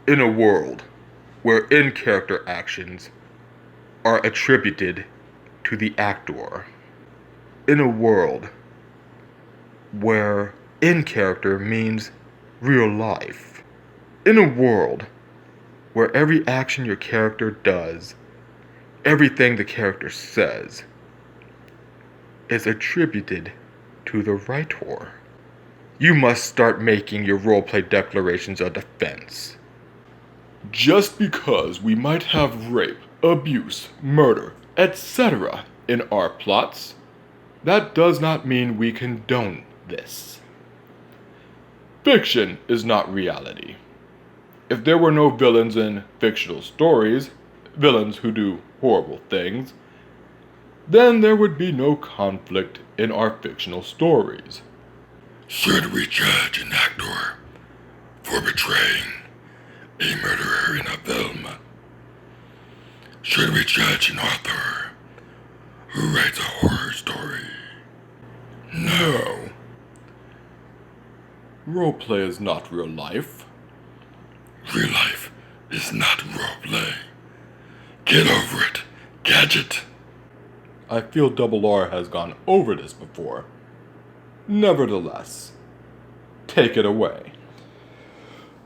In a world where in-character actions are attributed to the actor. In a world where in-character means real life. In a world where every action your character does, everything the character says, is attributed to the writer. You must start making your roleplay declarations a defense. Just because we might have rape, abuse, murder, etc. in our plots, that does not mean we condone this. Fiction is not reality. If there were no villains in fictional stories, villains who do horrible things, then there would be no conflict in our fictional stories. Should we judge an actor for betraying a murderer in a film? Should we judge an author who writes a horror story? No. Roleplay is not real life. Real life is not roleplay. Get over it, Gadget. I feel Double R has gone over this before. Nevertheless, take it away.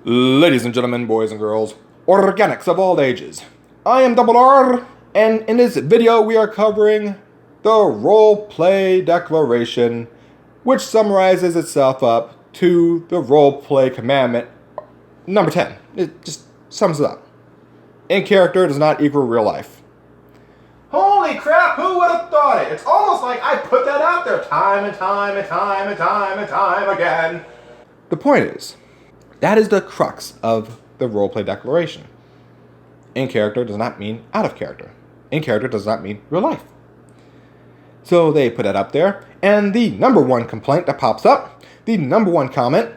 Ladies and gentlemen, boys and girls, organics of all ages, I am Double R, and in this video we are covering the roleplay declaration, which summarizes itself up to the roleplay commandment number 10. It just sums it up. In character does not equal real life. Holy crap, who would have thought it? It's almost like I put that out there time and time and time and time and time again. The point is, that is the crux of the roleplay declaration. In character does not mean out of character. In character does not mean real life. So they put it up there, and the number one complaint that pops up, the number one comment,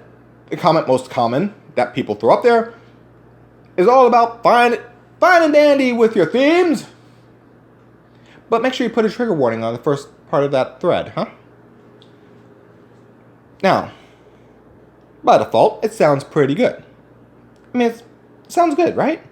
the comment most common that people throw up there, is all about fine and dandy with your themes. But make sure you put a trigger warning on the first part of that thread, huh? Now, by default, it sounds pretty good. I mean, it sounds good, right?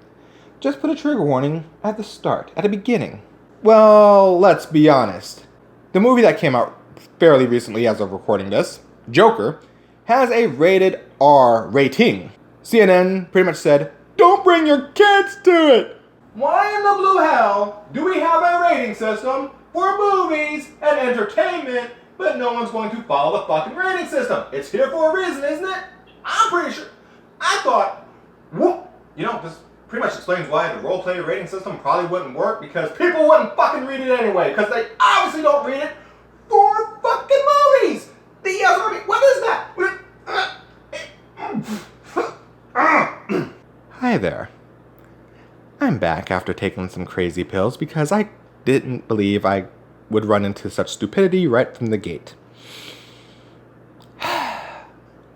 Just put a trigger warning at the start, at the beginning. Well, let's be honest. The movie that came out fairly recently as of recording this, Joker, has a rated R rating. CNN pretty much said, don't bring your kids to it! Why in the blue hell do we have a rating system for movies and entertainment, but no one's going to follow the fucking rating system? It's here for a reason, isn't it? I'm pretty sure. I thought, whoop, this pretty much explains why the roleplay rating system probably wouldn't work, because people wouldn't fucking read it anyway, because they obviously don't read it for fucking movies. What is that? Hi there. I'm back after taking some crazy pills because I didn't believe I would run into such stupidity right from the gate.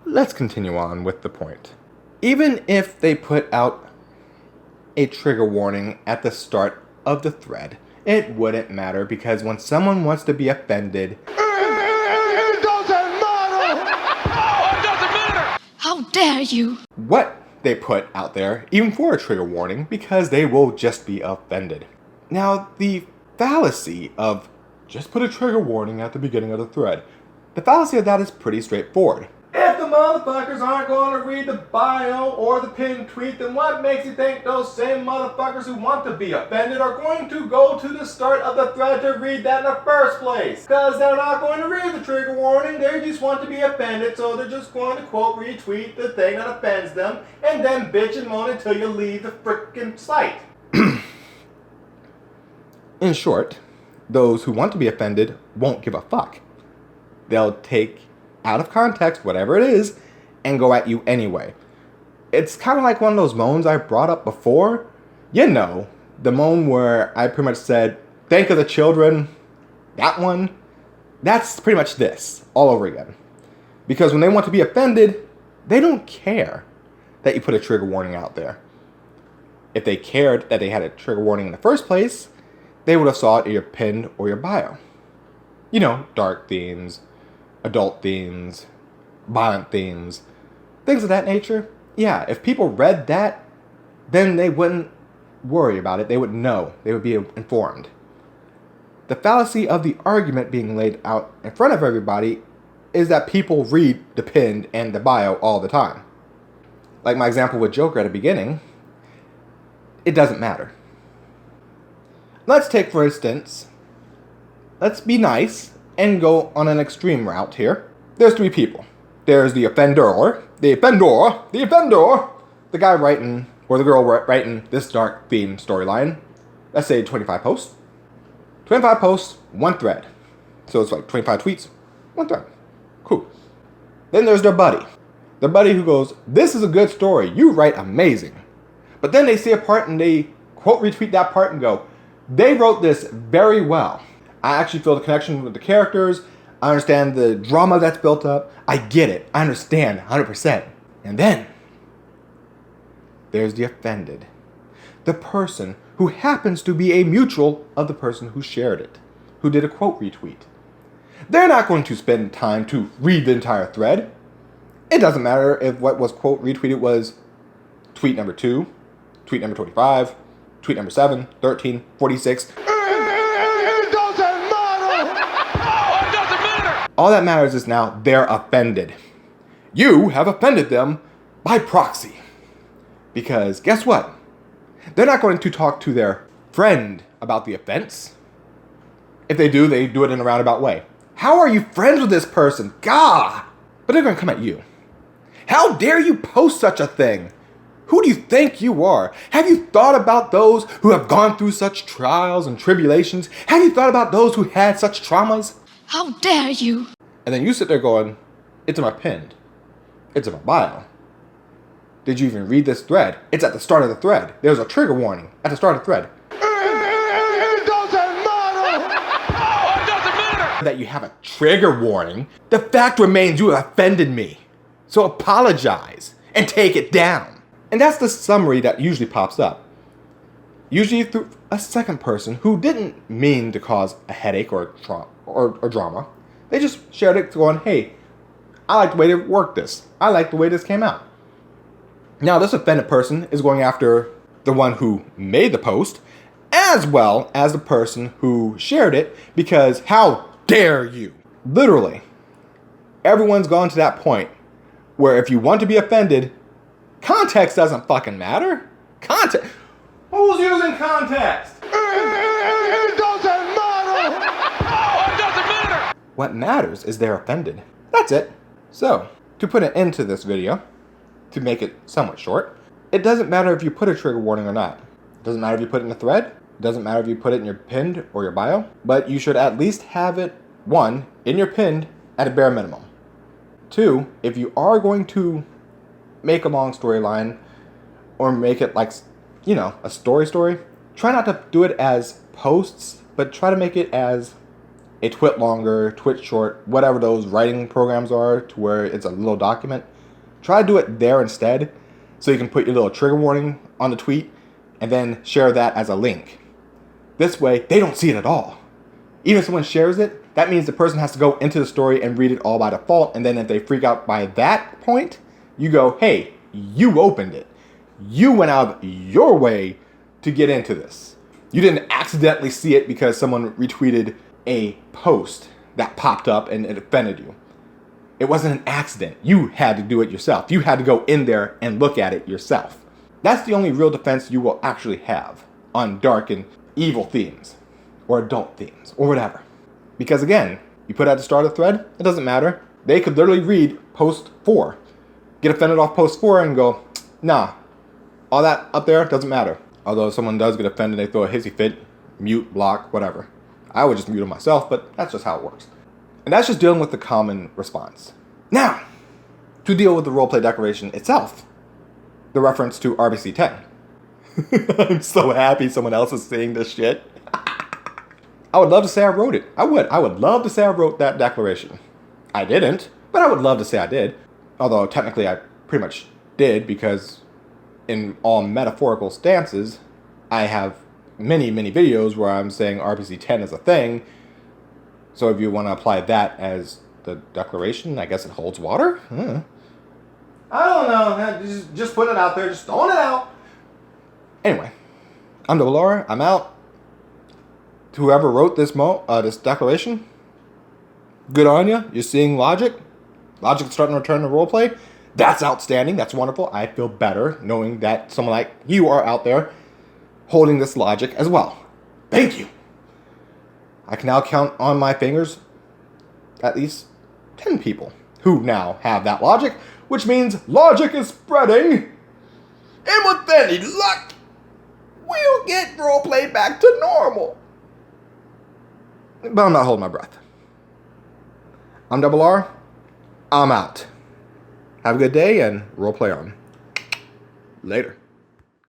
Let's continue on with the point. Even if they put out a trigger warning at the start of the thread, it wouldn't matter, because when someone wants to be offended, It doesn't matter! It doesn't matter! How dare you! what they put out there, even for a trigger warning, because they will just be offended. Now, the fallacy of just put a trigger warning at the beginning of the thread, the fallacy of that is pretty straightforward. If the motherfuckers aren't going to read the bio or the pinned tweet, then what makes you think those same motherfuckers who want to be offended are going to go to the start of the thread to read that in the first place? Because they're not going to read the trigger warning, they just want to be offended, so they're just going to quote retweet the thing that offends them, and then bitch and moan until you leave the frickin' site. In short, those who want to be offended won't give a fuck. They'll take out of context whatever it is and go at you anyway. It's kind of like one of those moans I brought up before. The moan where I pretty much said, think of the children. That one. That's pretty much this all over again. Because when they want to be offended, they don't care that you put a trigger warning out there. If they cared that they had a trigger warning in the first place, they would have saw it in your pin or your bio. Dark themes, adult themes, violent themes, things of that nature. Yeah, if people read that then they wouldn't worry about it. They would know. They would be informed. The fallacy of the argument being laid out in front of everybody is that people read the pinned and the bio all the time. Like my example with Joker at the beginning, it doesn't matter. Let's take, for instance, let's be nice and go on an extreme route here. There's 3 people. There's the offender, the guy writing, or the girl writing this dark theme storyline. Let's say 25 posts. 25 posts, 1 thread. So it's like 25 tweets, 1 thread. Cool. Then there's their buddy. Their buddy who goes, this is a good story. You write amazing. But then they see a part and they quote retweet that part and go, they wrote this very well. I actually feel the connection with the characters. I understand the drama that's built up. I get it. I understand 100%. And then there's the offended. The person who happens to be a mutual of the person who shared it, who did a quote retweet. They're not going to spend time to read the entire thread. It doesn't matter if what was quote retweeted was tweet number 2, tweet number 25, tweet number 7, 13, 46. It doesn't matter. Oh, it doesn't matter. All that matters is now they're offended. You have offended them by proxy. Because guess what? They're not going to talk to their friend about the offense. If they do it in a roundabout way. How are you friends with this person? God! But they're going to come at you. How dare you post such a thing? Who do you think you are? Have you thought about those who have gone through such trials and tribulations? Have you thought about those who had such traumas? How dare you? And then you sit there going, it's in my pinned. It's in my bio. Did you even read this thread? It's at the start of the thread. There's a trigger warning at the start of the thread. It doesn't matter. Oh, it doesn't matter. That you have a trigger warning. The fact remains you have offended me. So apologize and take it down. And that's the summary that usually pops up. Usually through a second person who didn't mean to cause a headache or drama. They just shared it going, hey, I like the way they worked this. I like the way this came out. Now this offended person is going after the one who made the post as well as the person who shared it because how dare you? Literally, everyone's gone to that point where if you want to be offended, context doesn't fucking matter. Context. Who's using context? It doesn't matter. Oh, it doesn't matter. What matters is they're offended. That's it. So, to put an end to this video, to make it somewhat short, it doesn't matter if you put a trigger warning or not. It doesn't matter if you put it in a thread. It doesn't matter if you put it in your pinned or your bio. But you should at least have it, 1, in your pinned at a bare minimum. 2, if you are going to make a long storyline or make it like, a story, try not to do it as posts, but try to make it as a twit longer, twit short, whatever those writing programs are to where it's a little document. Try to do it there instead so you can put your little trigger warning on the tweet and then share that as a link. This way, they don't see it at all. Even if someone shares it, that means the person has to go into the story and read it all by default, and then if they freak out by that point, you go, hey, you opened it. You went out of your way to get into this. You didn't accidentally see it because someone retweeted a post that popped up and it offended you. It wasn't an accident. You had to do it yourself. You had to go in there and look at it yourself. That's the only real defense you will actually have on dark and evil themes or adult themes or whatever. Because again, you put at the start of the thread, it doesn't matter. They could literally read post 4, get offended off post 4 and go, nah, all that up there doesn't matter. Although if someone does get offended, they throw a hissy fit, mute, block, whatever. I would just mute them myself, but that's just how it works. And that's just dealing with the common response. Now, to deal with the roleplay declaration itself, the reference to RPC 10. I'm so happy someone else is saying this shit. I would love to say I wrote it. I would love to say I wrote that declaration. I didn't, but I would love to say I did. Although technically I pretty much did because in all metaphorical stances, I have many videos where I'm saying RPC 10 is a thing. So if you want to apply that as the declaration, I guess it holds water? I don't know. Just put it out there. Just throwing it out. Anyway, I'm Double R. I'm out. To whoever wrote this this declaration, good on you. You're seeing logic. Logic's starting to return to roleplay. That's outstanding. That's wonderful. I feel better knowing that someone like you are out there holding this logic as well. Thank you. I can now count on my fingers at least 10 people who now have that logic, which means logic is spreading. And with any luck, we'll get roleplay back to normal. But I'm not holding my breath. I'm Double R. I'm out. Have a good day and roleplay on. Later.